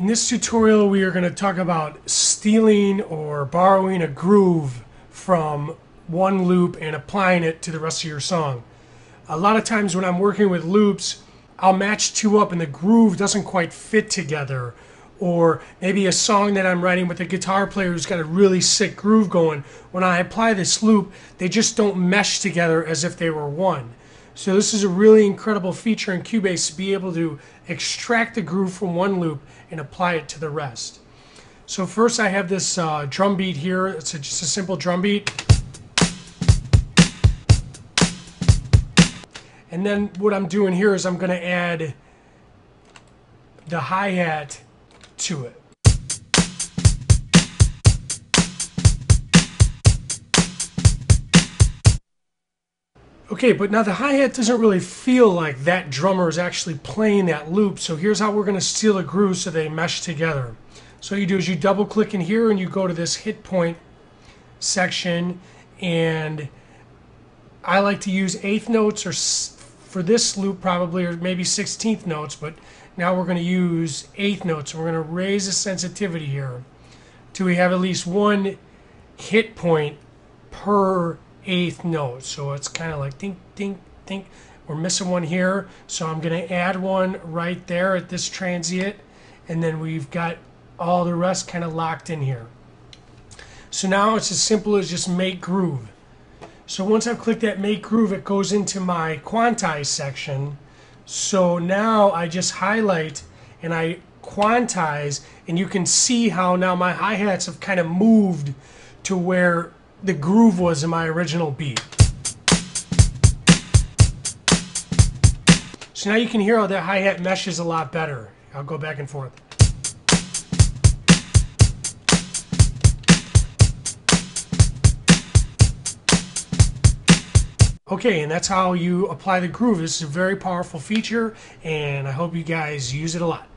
In this tutorial, we are going to talk about stealing or borrowing a groove from one loop and applying it to the rest of your song. A lot of times when I'm working with loops, I'll match two up and the groove doesn't quite fit together. Or maybe a song that I'm writing with a guitar player who's got a really sick groove going. When I apply this loop, they just don't mesh together as if they were one. So this is a really incredible feature in Cubase to be able to extract the groove from one loop and apply it to the rest. So first I have this drum beat here. It's just a simple drum beat. And then what I'm doing here is I'm going to add the hi-hat to it. Okay, but now the hi-hat doesn't really feel like that drummer is actually playing that loop, so here's how we're going to steal a groove so they mesh together. So what you do is you double click in here and you go to this hit point section, and I like to use 8th notes, or for this loop probably, or maybe 16th notes, but now we're going to use 8th notes. We're going to raise the sensitivity here till we have at least one hit point per 8th note. So it's kind of like ding, ding, ding. We're missing one here, so I'm going to add one right there at this transient, and then we've got all the rest kind of locked in here. So now it's as simple as just make groove. So once I've clicked that make groove, it goes into my quantize section. So now I just highlight and I quantize, and you can see how now my hi-hats have kind of moved to where the groove was in my original beat. So now you can hear how that hi-hat meshes a lot better. I'll go back and forth. Okay, and that's how you apply the groove. This is a very powerful feature, and I hope you guys use it a lot.